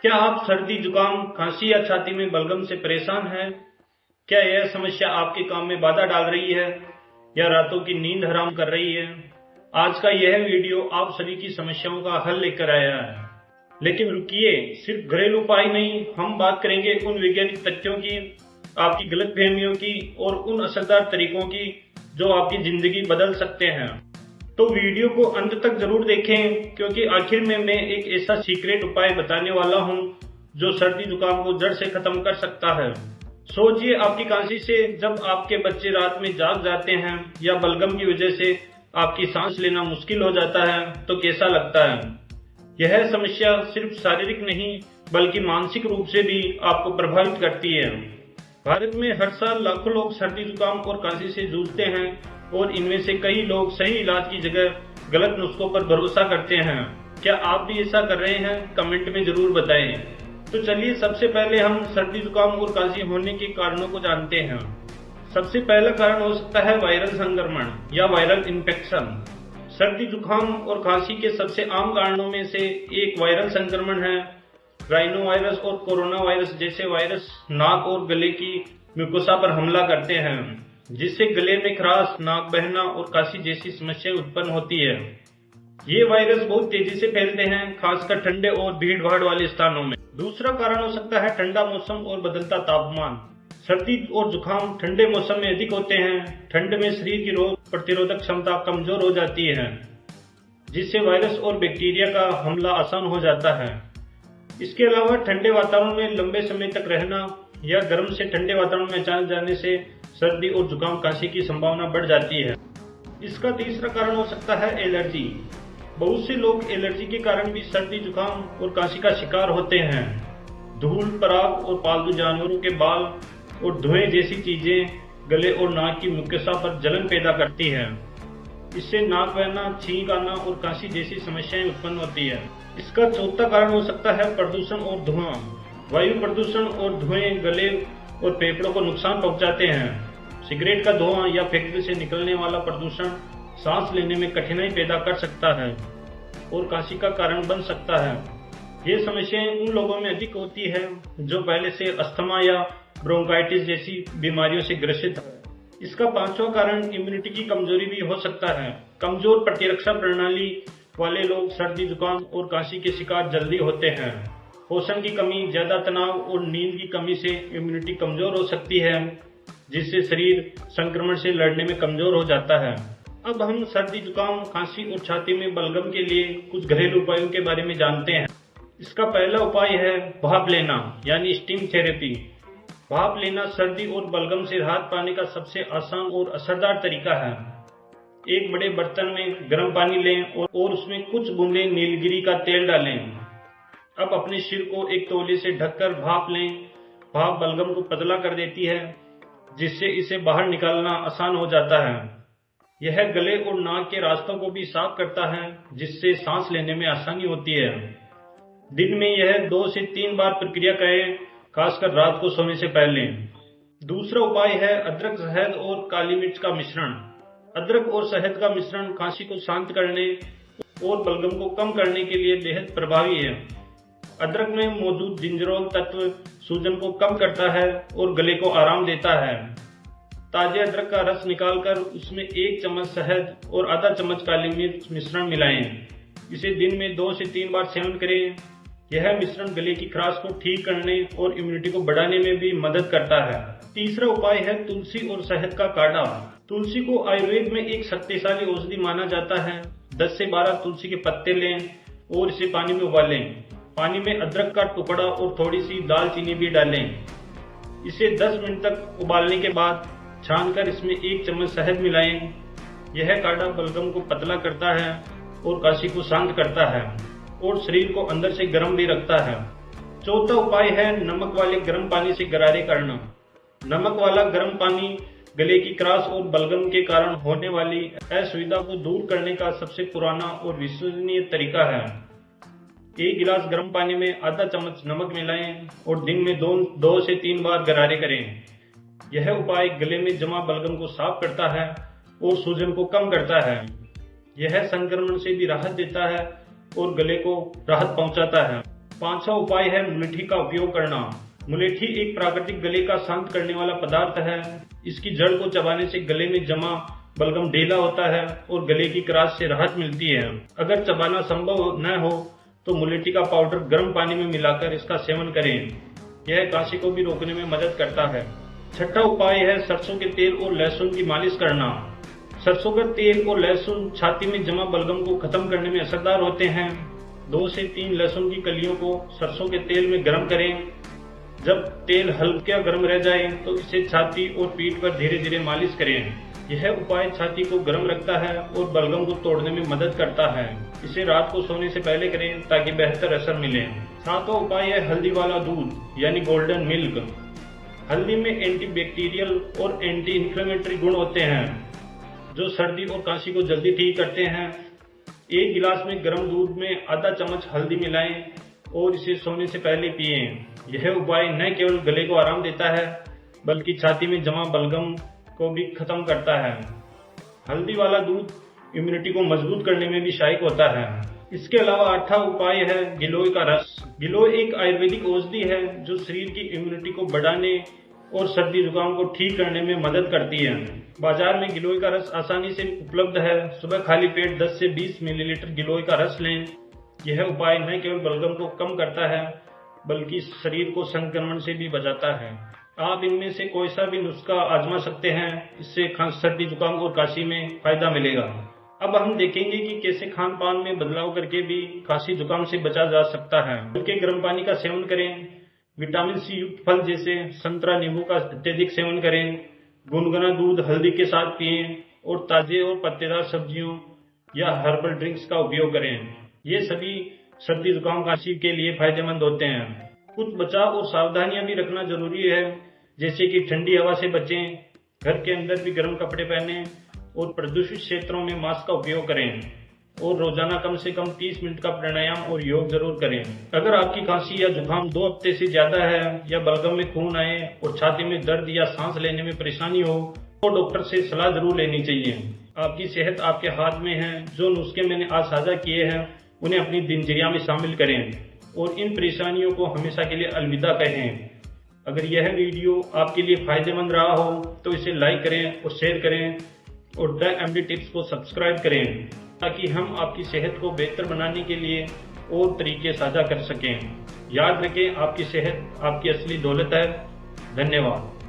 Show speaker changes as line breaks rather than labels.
क्या आप सर्दी, जुकाम, खांसी या छाती में बलगम से परेशान हैं? क्या यह समस्या आपके काम में बाधा डाल रही है या रातों की नींद हराम कर रही है? आज का यह वीडियो आप सभी की समस्याओं का हल लेकर आया है। लेकिन रुकिए, सिर्फ घरेलू उपाय नहीं, हम बात करेंगे उन वैज्ञानिक तथ्यों की, आपकी गलतफहमियों की और उन असरदार तरीकों की जो आपकी जिंदगी बदल सकते हैं। तो वीडियो को अंत तक जरूर देखें, क्योंकि आखिर में मैं एक ऐसा सीक्रेट उपाय बताने वाला हूं जो सर्दी जुकाम को जड़ से खत्म कर सकता है। सोचिए, आपकी खांसी से जब आपके बच्चे रात में जाग जाते हैं या बलगम की वजह से आपकी सांस लेना मुश्किल हो जाता है तो कैसा लगता है। यह समस्या सिर्फ शारीरिक नहीं बल्कि मानसिक रूप से भी आपको प्रभावित करती है। भारत में हर साल लाखों लोग सर्दी जुकाम और खांसी से जूझते हैं और इनमें से कई लोग सही इलाज की जगह गलत नुस्खों पर भरोसा करते हैं। क्या आप भी ऐसा कर रहे हैं? कमेंट में जरूर बताएं। तो चलिए, सबसे पहले हम सर्दी जुकाम और खांसी होने के कारणों को जानते हैं। सबसे पहला कारण हो सकता है वायरल संक्रमण या वायरल इन्फेक्शन। सर्दी जुकाम और खांसी के सबसे आम कारणों में से एक वायरल संक्रमण है। राइनो वायरस और कोरोना वायरस जैसे वायरस नाक और गले की म्यूकोसा पर हमला करते हैं, जिससे गले में खराश, नाक बहना और खांसी जैसी समस्याएं उत्पन्न होती है। ये वायरस बहुत तेजी से फैलते हैं, खासकर ठंडे और भीड़ भाड़ वाले स्थानों में। दूसरा कारण हो सकता है ठंडा मौसम और बदलता तापमान। सर्दी और जुकाम ठंडे मौसम में अधिक होते हैं। ठंड में शरीर की रोग प्रतिरोधक क्षमता कमजोर हो जाती है, जिससे वायरस और बैक्टीरिया का हमला आसान हो जाता है। इसके अलावा ठंडे वातावरण में लंबे समय तक रहना या गर्म से ठंडे वातावरण में अचानक जाने से सर्दी और जुकाम, खांसी की संभावना बढ़ जाती है। इसका तीसरा कारण हो सकता है एलर्जी। बहुत से लोग एलर्जी के कारण भी सर्दी, जुकाम और खांसी का शिकार होते हैं। धूल, पराग और पालतू जानवरों के बाल और धुएं जैसी चीजें गले और नाक की म्यूकोसा पर जलन पैदा करती है। इससे नाक बहना, छींक आना और खांसी जैसी समस्याएं उत्पन्न होती है। इसका चौथा कारण हो सकता है प्रदूषण और धुआं। वायु प्रदूषण और धुएं गले और फेफड़ों को नुकसान पहुंचाते हैं। सिगरेट का धुआं या फैक्ट्री से निकलने वाला प्रदूषण सांस लेने में कठिनाई पैदा कर सकता है और खांसी का कारण बन सकता है। ये समस्याएं उन लोगों में अधिक होती है जो पहले से अस्थमा या ब्रोंकाइटिस जैसी बीमारियों से ग्रसित है। इसका पांचवा कारण इम्यूनिटी की कमजोरी भी हो सकता है। कमजोर प्रतिरक्षा प्रणाली वाले लोग सर्दी, जुकाम और खांसी के शिकार जल्दी होते हैं। पोषण की कमी, ज्यादा तनाव और नींद की कमी से इम्यूनिटी कमजोर हो सकती है, जिससे शरीर संक्रमण से लड़ने में कमजोर हो जाता है। अब हम सर्दी, जुकाम, खांसी और छाती में बलगम के लिए कुछ घरेलू उपायों के बारे में जानते हैं। इसका पहला उपाय है भाप लेना यानी स्टीम थेरेपी। भाप लेना सर्दी और बलगम से राहत पाने का सबसे आसान और असरदार तरीका है। एक बड़े बर्तन में गर्म पानी लें और उसमें कुछ बूंदें नीलगिरी का तेल डालें। अब अपने सिर को एक तौलिए से ढककर भाप लें। भाप बलगम को पतला कर देती है, जिससे इसे बाहर निकालना आसान हो जाता है। यह गले और नाक के रास्तों को भी साफ करता है, जिससे सांस लेने में आसानी होती है। दिन में यह 2 से 3 बार प्रक्रिया करें, खासकर रात को सोने से पहले। दूसरा उपाय है अदरक, शहद और काली मिर्च का मिश्रण। अदरक और शहद का मिश्रण खांसी को शांत करने और बलगम को कम करने के लिए बेहद प्रभावी है। अदरक में मौजूद जिंजरोल तत्व सूजन को कम करता है और गले को आराम देता है। ताजे अदरक का रस निकालकर उसमें 1 चम्मच शहद और आधा चम्मच काली मिर्च मिश्रण मिलाएं। इसे दिन में 2 से 3 बार सेवन करें। यह मिश्रण गले की खराश को ठीक करने और इम्यूनिटी को बढ़ाने में भी मदद करता है। तीसरा उपाय है तुलसी और शहद का काढ़ा। तुलसी को आयुर्वेद में एक शक्तिशाली औषधि माना जाता है। 10 से 12 तुलसी के पत्ते लें और इसे पानी में उबालें। पानी में अदरक का टुकड़ा और थोड़ी सी दालचीनी भी डालें। इसे 10 मिनट तक उबालने के बाद छानकर इसमें 1 चम्मच शहद मिलाएं। यह काढ़ा बलगम को पतला करता है और खांसी को शांत करता है और शरीर को अंदर से गर्म भी रखता है। चौथा उपाय है नमक वाले गर्म पानी से गरारे करना। नमक वाला गर्म पानी गले की खराश और बलगम के कारण होने वाली असुविधा को दूर करने का सबसे पुराना और विश्वसनीय तरीका है। 1 गिलास गर्म पानी में आधा चम्मच नमक मिलाएं और दिन में 2 से 3 बार गरारे करें। यह उपाय गले में जमा बलगम को साफ करता है और सूजन को कम करता है। यह संक्रमण से भी राहत देता है और गले को राहत पहुंचाता है। पांचवा उपाय है मुलेठी का उपयोग करना। मुलेठी एक प्राकृतिक गले का शांत करने वाला पदार्थ है। इसकी जड़ को चबाने से गले में जमा बलगम ढीला होता है और गले की खराश से राहत मिलती है। अगर चबाना संभव न हो तो मुलेठी का पाउडर गर्म पानी में मिलाकर इसका सेवन करें। यह काशी को भी रोकने में मदद करता है। छठा उपाय है सरसों के तेल और लहसुन की मालिश करना। सरसों का तेल और लहसुन छाती में जमा बलगम को खत्म करने में असरदार होते हैं। 2 से 3 लहसुन की कलियों को सरसों के तेल में गर्म करें। जब तेल हल्का गर्म रह जाए तो इसे छाती और पीठ पर धीरे धीरे मालिश करें। यह उपाय छाती को गर्म रखता है और बलगम को तोड़ने में मदद करता है। इसे रात को सोने से पहले करें ताकि बेहतर असर मिले। सातवां उपाय है हल्दी वाला दूध यानी गोल्डन मिल्क। हल्दी में एंटीबैक्टीरियल और एंटी इन्फ्लेमेटरी गुण होते हैं जो सर्दी और खांसी को जल्दी ठीक करते हैं। 1 गिलास में गर्म दूध में आधा चम्मच हल्दी मिलाएं और इसे सोने से पहले पिएं। यह उपाय न केवल गले को आराम देता है बल्कि छाती में जमा बलगम को भी खत्म करता है। हल्दी वाला दूध इम्यूनिटी को मजबूत करने में भी सहायक होता है। इसके अलावा 8वां उपाय है गिलोय का रस। गिलोय एक आयुर्वेदिक औषधि है जो शरीर की इम्यूनिटी को बढ़ाने और सर्दी जुकाम को ठीक करने में मदद करती है। बाजार में गिलोय का रस आसानी से उपलब्ध है। सुबह खाली पेट 10 से 20 मिलीलीटर गिलोय का रस लें। यह उपाय न केवल बलगम को कम करता है बल्कि शरीर को संक्रमण से भी बचाता है। आप इनमें से कोई सा भी नुस्खा आजमा सकते हैं। इससे सर्दी जुकाम और खांसी में फायदा मिलेगा। अब हम देखेंगे कि कैसे खान पान में बदलाव करके भी खांसी जुकाम से बचा जा सकता है। हल्के गर्म पानी का सेवन करें। विटामिन सी युक्त फल जैसे संतरा नींबू का अत्यधिक सेवन करें। गुनगुना दूध हल्दी के साथ पिएं और ताजे और पत्तेदार सब्जियों या हर्बल ड्रिंक्स का उपयोग करें। ये सभी सर्दी जुकाम खांसी के लिए फायदेमंद होते हैं। कुछ बचाव और सावधानियां भी रखना जरूरी है जैसे कि ठंडी हवा से बचें, घर के अंदर भी गर्म कपड़े पहनें और प्रदूषित क्षेत्रों में मास्क का उपयोग करें और रोजाना कम से कम 30 मिनट का प्राणायाम और योग जरूर करें। अगर आपकी खांसी या जुकाम 2 हफ्ते से ज्यादा है या बलगम में खून आए और छाती में दर्द या सांस लेने में परेशानी हो तो डॉक्टर से सलाह जरूर लेनी चाहिए। आपकी सेहत आपके हाथ में है। जो नुस्खे मैंने आज साझा किए हैं उन्हें अपनी दिनचर्या में शामिल करें और इन परेशानियों को हमेशा के लिए अलविदा कहें। अगर यह वीडियो आपके लिए फायदेमंद रहा हो तो इसे लाइक करें और शेयर करें और द एमडी टिप्स को सब्सक्राइब करें ताकि हम आपकी सेहत को बेहतर बनाने के लिए और तरीके साझा कर सकें। याद रखें, आपकी सेहत आपकी असली दौलत है। धन्यवाद।